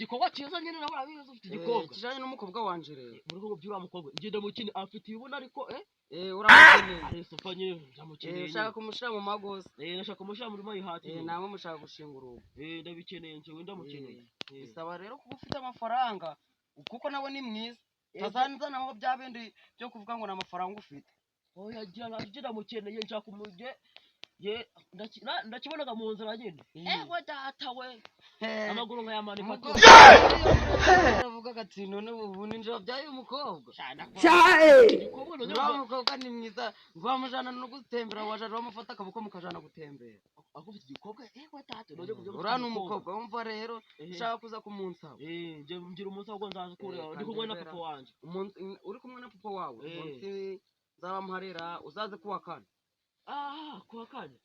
igikorwa cyiza nyine nawe urabizi ufite igikorwa kijanye n'umukobwa wanje rero muri ko byura mukobwa ngenda mukini afite ibona ariko uramukeneye ari sofa nyine ndamukeneye ushaka kumushira mu magosi nashaka kumushira muri mayihati namwe mushaka gushinga urugo ndabikeneye nje wenda mukeneye bisaba rero kuba ufite amafaranga kuko nawe ni mwiza tazanza naho bya bindi byo kuvuga ngo n'amafaranga ufite oya gira mukeneye nshaka umuje ndakibonaga mu nzira nyine we data we amaguru nkayamanika aravuga ati none ubu ninjira byayo umukobwa umukobwa ni mwiza rwamujana no gutembera waje bamufata akaboko mukajana gutembera akufite igikobwa we data urana umukobwa wumva rero ushaka kuza kumunsaba nje ngira umunsi ahubwo nzaza kureba ndi kumwe na papa wanje uri kumwe na papa wawe umunsi nzabamuharira uzaze kuwa kane kuwa kane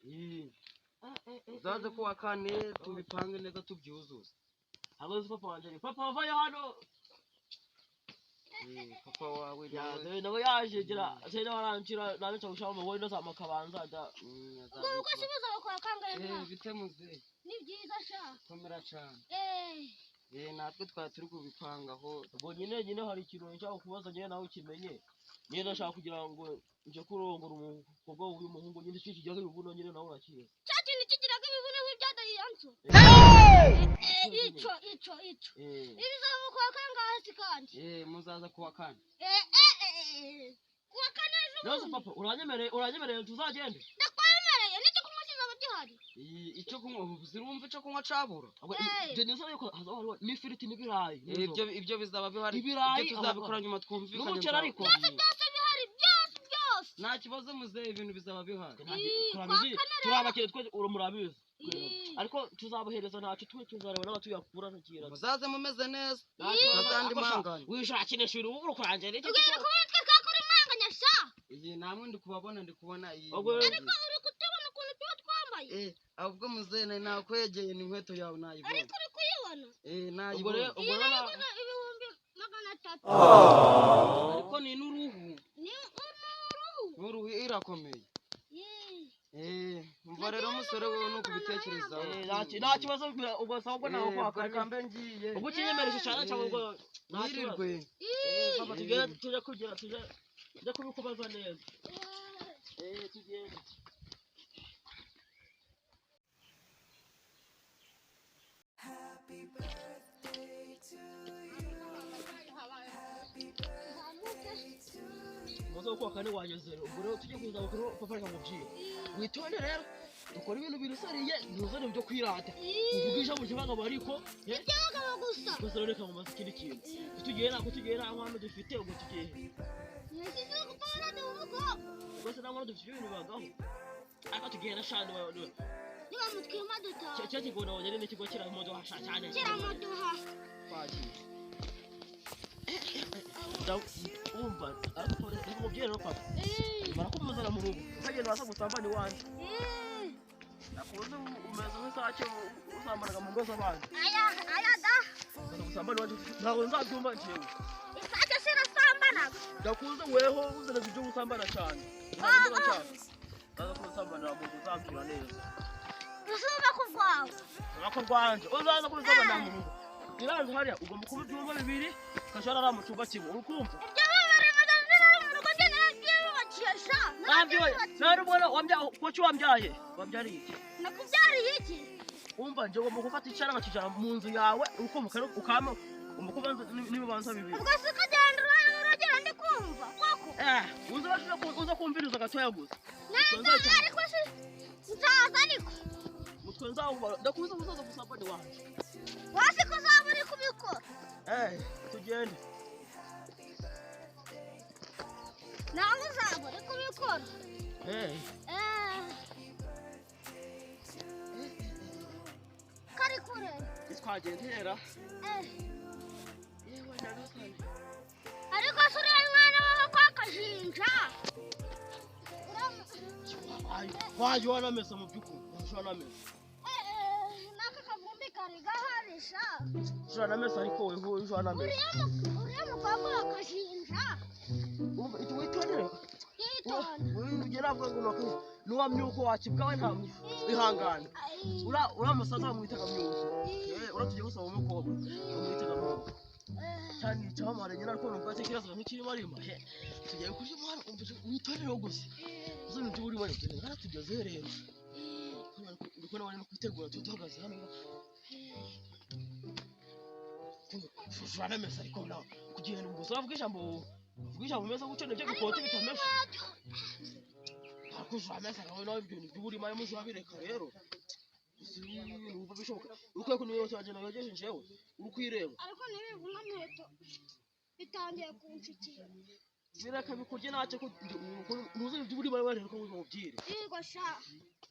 uzaze kuwa kane tubipange neza tubyuzuze hagoze papa wanje papa wavaye hano papa wawe nawe yaje gira cyane warangira nabe cyangwa mu wowe naza makabanza da ubwo sibuza bakora kangahe bitemuze ni byiza sha komera cyane natwe twari turi kubipangaho ubwo nyine hari ikintu nshaka kubaza nyine nawe ukimenye nyine nashaka kugira ngo nje kurongora umukobwa w'umuhungu nyine cyo kijyaga ibibuno nyine nawe urakiye cyati ni kigiraga ibibuno nk'ibyadaye yanso ico ibizamuka kangahe kandi muzaza kuwa kane kuwa kane ejo papa uranyemereye tuzagende ndakwemereye nicyo kumushiza abagihari icyo kunywa zirumva icyo kunywa cabura je nizo yuko hazaba n'ifiriti n'ibirayi ibyo bizaba bihari ibyo tuzabikora nyuma twumvikanye n'umuceri ariko byose bihari byose nta kibazo muze ibintu bizaba bihari turabakire twe urumurabizi ariko tuzabahereza ntacyo twe tuzareba n'abatuyakura ntakira muzaze mumeze neza bazandi manganya wishakinesha ibintu uri kurangera iki ubwira kubitwe kakuri manganya sha iyi namwe ndi kubona iyi ariko uri kutubona ukuntu tuba twambaye ahubwo muzene nakwegeye n'inkweto yawe nayibona ariko uri kuyibona nayibona ibihumbi 300 ariko ni n'uruhu irakomeye umva rero umusore wewe nuko ubitekerezaho nta kibazo ubwo sabwo naho kwaka mbe ngiye ubwo kinyemereje cyane cyangwa ubwo nirirwe papa tujya kugira tujya kubikubaza neza tugende Happy birthday to you. Happy birthday to you. muzo kwa kane wageze ubwo rero tujye kuza bakuru papa reka mubyiye witonde rero dukora ibintu birusariye ntuzane byo kwirata uvugisha mu kibaga bariko ibyaga gusa gusa reka mu masikiri kintu kutugera abantu dufite ubwo tugiye nasize gupana n'ubugo gusa namwe dufite ibintu bagaho aka tugenda shandi niba mutwima duta cyo kigona wagere n'ikigo kiramodo hasha cyane kiramodoha baji umva ariko umubyeyi no papa barakumuzana mu rugo ukagenda wasa gusambana iwanjye nakuze umeze nk'isake usambanaga mu ngo z'abandi aya da gusambana iwanjye ntabwo nzabyumva njyewe isake sirasambanaga ndakuze weho uzana ibyo gusambana cyane ndaza kuzasambanira mu nzu uzambwira neza uzuba kuvwawe abakurwanje uzaza kubisambana mu rugo iranze hariya ugomba kuba ibyumba bibiri ukashara ari mu cyumba kimwe urukumva wambyaye iki nakubyariye iki umva nje ugomba gufata icyara nkakijana mu nzu yawe urukumva ukama umukubanza n'ibibanza bibiri ubwo siko genda uragera ndi kumva koko uza kumviriza gatoya gusa neza ariko nzaza ariko mutwe nzaho ndakuza uzaza gusambana iwanjye wasi ko uzaba uri kubikora tugende nawe uzaba uri kubikora kari kure twagendera ariko se uriya mwana wawe kwa kajinja waje wanamesa mu by'ukuri waje wanamesa naka kavumbi kari gaharisha jana mesa ariko weho uje wanamesa uriya mukobwa wa kajinja icyo witondera ugera avuga ngo nuwa myuko wakibwawe nta ihangane ura musaza wamwitaga myuko cyakora tugiye gusaba umukobwa amwitega mu cyane cyamare nyina ariko numva cyekiraza nk'ikiri marima tugiye kuje mwana witorero gusa uzo nibyo uri bari kugenda ngaratugeze rero ndiko nabone no kwitegura tutogaze hano Jana mesa ariko nawe kugenda umugozi wavuga ijambo meza gucyo nibyo bikoti bitamesha ariko jana mesa nawe ibyo nibyo uri maye muzabireka rero numva bishoboka uko ko niyo cyaje nageje njewe uri kwireba ariko nibivuna mweto bitangiye kunshikira biraka bikurye nacyo ko nuze ibyo uri maye rero ko mubyire yego sha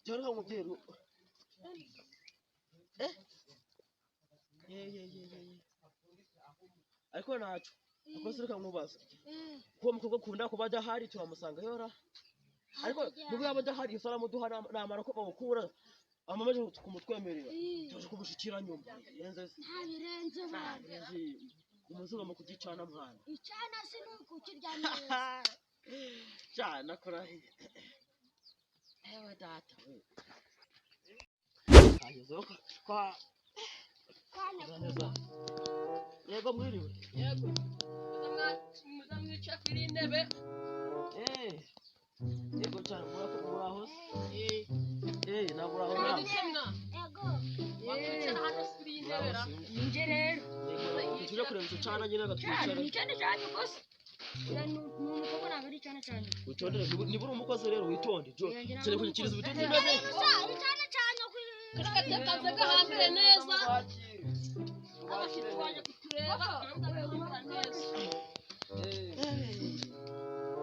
cyane ko mubyire ariko nacu ako sirika mubaza ko mukobwa kunda kuba dahari turamusanga yora ariko nubwo yaba dahari isara muduha namara ko bawukura amamaje kumutwemerera tuje kubushikira nyuma yenze ntabirenze bana umuzuga mu kugicana mwana icana sinuko kirya neza cyana korahi ewe data we agezeho kwa kanya yego mwiriwe yego muzamwica kuri intebe yego cyane muraho naburaho mwadukemwa yego wakwicara hano kuri intebe ra nje rero yego tuje kureba icyo cana nyine agatwicara ni cyane cyane gusa nuko ntabwo ari cyane cyane witondere nibura umukozi rero witonde cyane kunyikiriza ibitotsi neza cyane cyane kaze gahambire neza abashitsi waje kutureba ndabihambira neza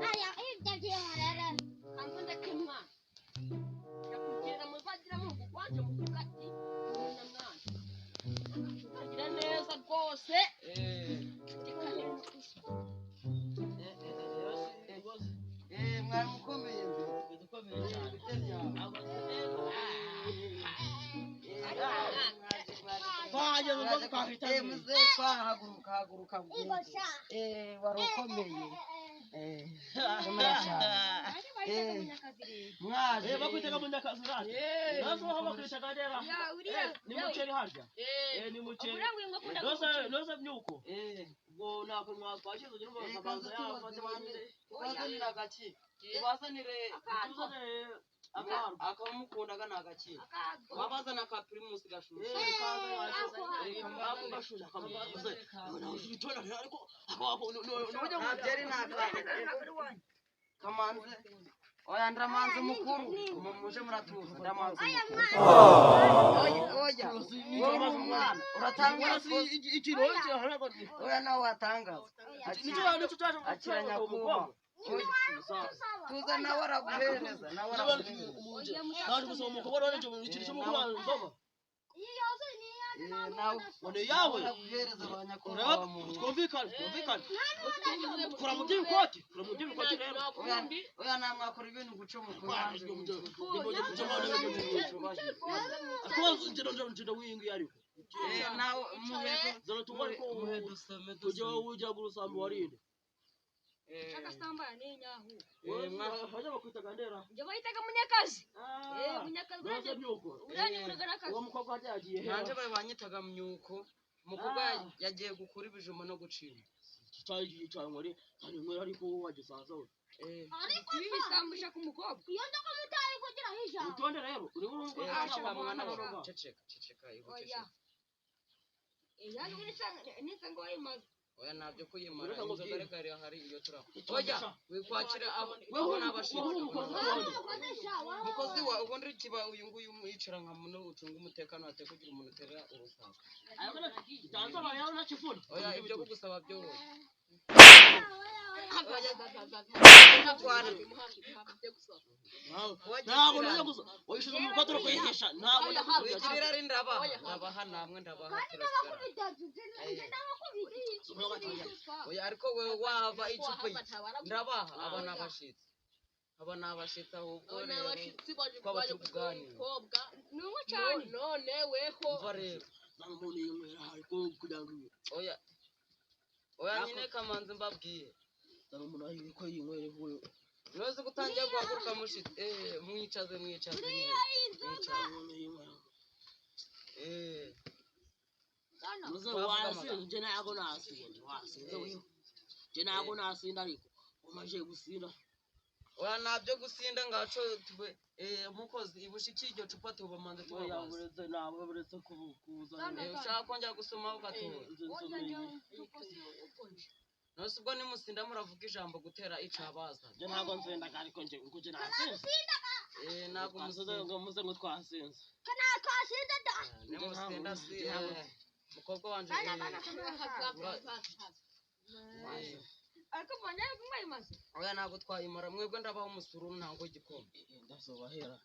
aya ibyo byihorere kanze ndakemwa yakugera muzagira mu waje mu kugati na mwana agira neza rwose mwari mukomeye haguruka wari ukomeye mwaje bakwitega munyakazi rati nazo aho bakwitega ndera ni muceri harya ni muceri noza myuko ngo nako mwakwaje ugira ngo akabanza yafate banire bazanira agaki bazanire akamukundaga nagaki wabazana ka primus gashusha kamanze oya ndamanze mukuru muje muratuza ndamanze oya umwana uratangaza ikiroje harago oya nawe watangaza akira nyakubahwa tuza nawe araguhereza nawe araguhereza kandi gusoma umukobwa wanje mu kiri cyo mukuru nzoma nawe one yawe araguhereza abanyakubahwa twumvikane kura mu by'ibikoti rero oya namwakora ibintu guco mukuru akoze njye wingi ariko nawe muhego zano tumari ko tujye ujya gurusambu warinde Akasamba ni nyahu. Haja bakwitaga ndera. Nje bayitaga munyakazi. Munyakazi Naze myuko. uranyuraga nakazi. Uwo mukobwa haje yagiye he? nanje bari banyitaga myuko umukobwa yagiye gukura ibijuma no gucira Tutagiye cyangwa kandi mwe ariko wagisaza we. Ariko bisambisha ku mukobwa. Iyo ndako mutari kugira hisha. Utonde rero uri urungu ashaka mwana boroga ceceka Oya. Yani nisa ngo ayimaze. oya nabyo kuyimara inzoga reka ari hari iyo tura oya wikwakira wewe nabashitse mukozi wa ubundi kiba uyu nguyu yicara nka muno ucunga umutekano ate kugira umuntu utera urusaka Tanza bayaho na kifuni. oya ibyo kugusaba byo Ntabwo nujya gusa wishyuza mu kwatoro kwihisha ntabwo wigirira ari ndabaha namwe ndabaha oya ariko wewe wava icupa ndabaha aba nabashitse ahubwo rero twabaje kuganira Nuko cyane. none weho umva rero umuntu yinywera ariko kugira ngo oya nyine kamanze mbabwiye dara umuntu ahiye ko yinywera vuyo Noze gutangira guhaguruka mushitse mwicaze neza mwicaze muze wasinze nako nasinze wasinze wewe je nako nasinda ariko umaje gusinda oya nabyo gusinda ngaco mukozi ibushiki iryo cupa tubamanze yaburetse nabo buretse kubuza ushaka kongera gusoma ugatora nose ubwo nimusinda muravuga ijambo gutera icabaza je nako nzenda ariko nje nguje nasinze nako muze ngo twasinze kana twasinze da nimusinda si mukobwa wanje ariko mwanya kumwimaze oya ntabwo twayimara mwebwe ndabaho umusururu ntango igikombe ndazobahera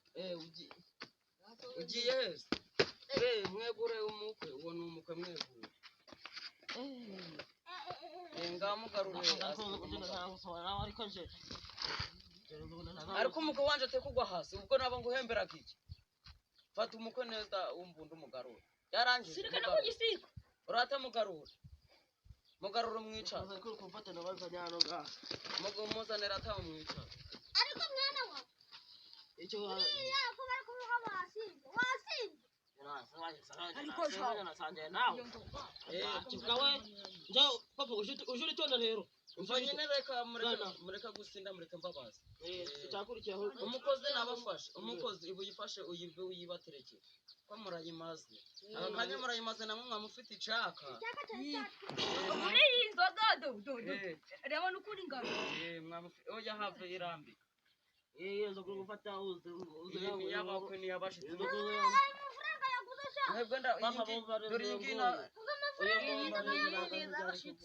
ugiye heza mwegure umukwe uwo ni umukwe mwegure ngamugarure ariko umukwe wanje atekugwa hasi ubwo naba nguhemberaga iki fata umukwe neza wumva umugarure yarangiye sirikana ku gisiko urata mugarure umwicaza ko kumfata nabazanya hano ga muzanira ataho mwicaza ariko mwana wa icyo yako bari kumuha wasinze ariko shaka nasanje nawe kikawe nje papa ujuri tona rero umfanye reka mureka gusinda mureka mbabaza cyakurikiyeho umukozi nabafashe umukozi ibuyifashe uyive uyibatereke ko murayimaze akanya murayimaze namwe mwamufite icaka muri inzoga do reba nukuri ngaro mwamufite oya have irambi zo gufata uze yabakwe ni yabashitse amafaranga yaguzesha mwebwe nda dore ingina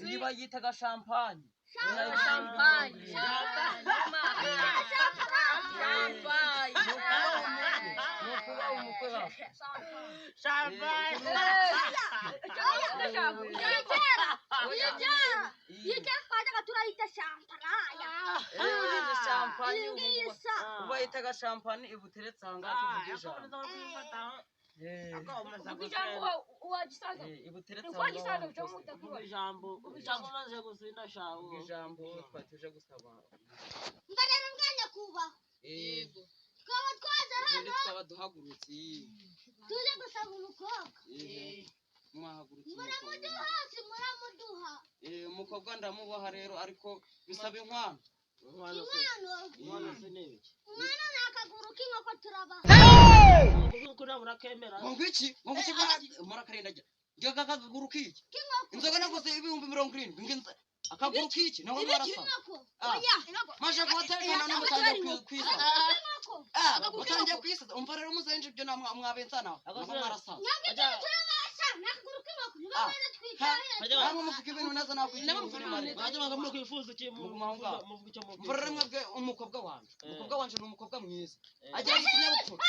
niba yitaga champagne bayitaga champagne ibuteretse ahangaha tuvuga ijambo maze gusinda shawo ijambo twatuje gusaba ngarera mwanya kuba yego twaba twaje hano twaba duhagurutse tuje gusaba umukobwa mwahagurutse muramuduha umukobwa ndamubaha rero ariko bisaba inkwano umwana siniki umwana nakaguru k'inkoko turaba kuri murakemera ngo iki ngo murakarendaje ngiye kakaguru kiki inzoga naguze ibihumbi 70 nginza akaguru kiki nawe marasa oya maje kubateka none mutangiye kwisa mutangiye kwisa umva rero muzenje ibyo mwabensa nawe marasa nakaguru k'inkoko nibamene twicaye namwe muvuga ibintu naza nakwije baje bagamwe kwifuza iki muvuga icyo mvurere mwebwe umukobwa wanje ni umukobwa mwiza agira ikinyabupfura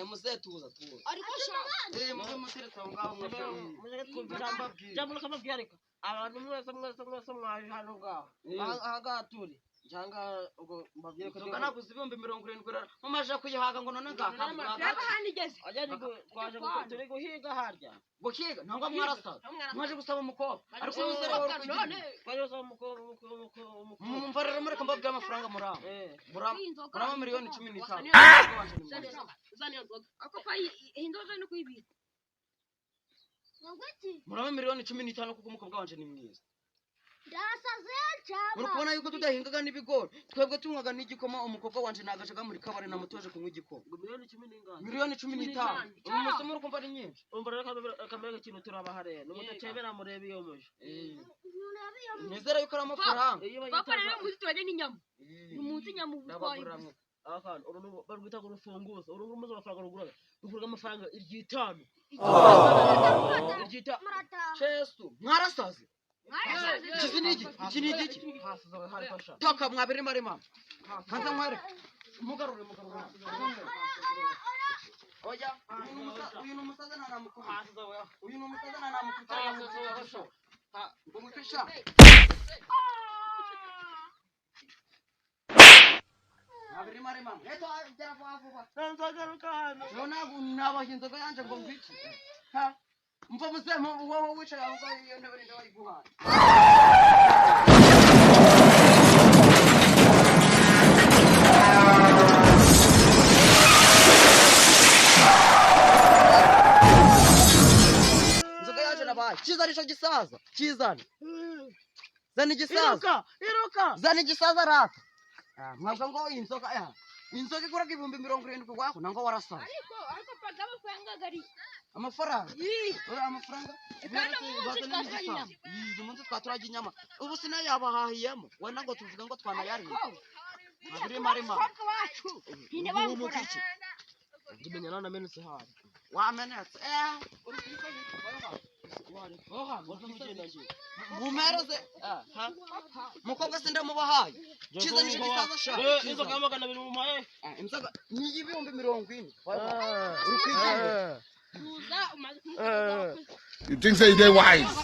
muzetuza abantu mwese mwaje hano ngaho ahangaha turi cyangwa ubwo mbabwire ko naguze ibihumbi 70 mumaje kuyihaga ngo none twaje turi guhiga harya guhiga ntabwo mwarasaza mwaje gusaba umukobwa ariko umusore twaje gusaba umukobwa mumva rero mureka mbabwire amafaranga murama miliyoni 15 murama miliyoni 15 kuko umukobwa wanje ni mwiza murukubona yuko tudahingaga n'ibigori twebwe tunywaga n'igikoma umukobwa wanje nagajaga muri kabare namutoje kunywa igikoma miliyoni 15 ubu musomo urukumva ari nyinshi umva rero kamera ikintu turabahareye n'umutacebera murebe iyo muje nizera yuko ari amafaranga papa rero muzitwaje n'inyama umunsi nyama ubukwaye akana uruntu barwita ngo rufunguza uruntu muzo amafaranga rugura amafaranga iryitanu iryita Chesu mwarasaze iki ni igiki toka mwabiri marima kanza mwere mugarure oya uyu numusaza nanamukuba uyu numusaza nanamukuba ngo mufisha mwabiri marima eto ajya vuba nzagaruka hano nona nabahinzo ko yanje ngo ngwiki ha mva musema wowe wicara aho iyo ndabari ndayiguha wabahaye kizana ico gisaza kizana zana igisaza iruka zana igisaza rata mwabwa ngo inzoka iguraga 70,000 wako nango warasara ariko paka amafaranga gari amafaranga amafaranga kandi umunsi twaturajya inyama ubu sinayabahahiyemo we ntabwo tuvuga ngo twanayariye abiri marima wacu inde bamukora ndimenyana na menetse hari wamenetse uri mumereze mukobwa sindamubahaye kizana ico gisaza sha inzoka ya 200 mu maye inzoka ni 40,000 uri kwigira uza umaze You think say they wise?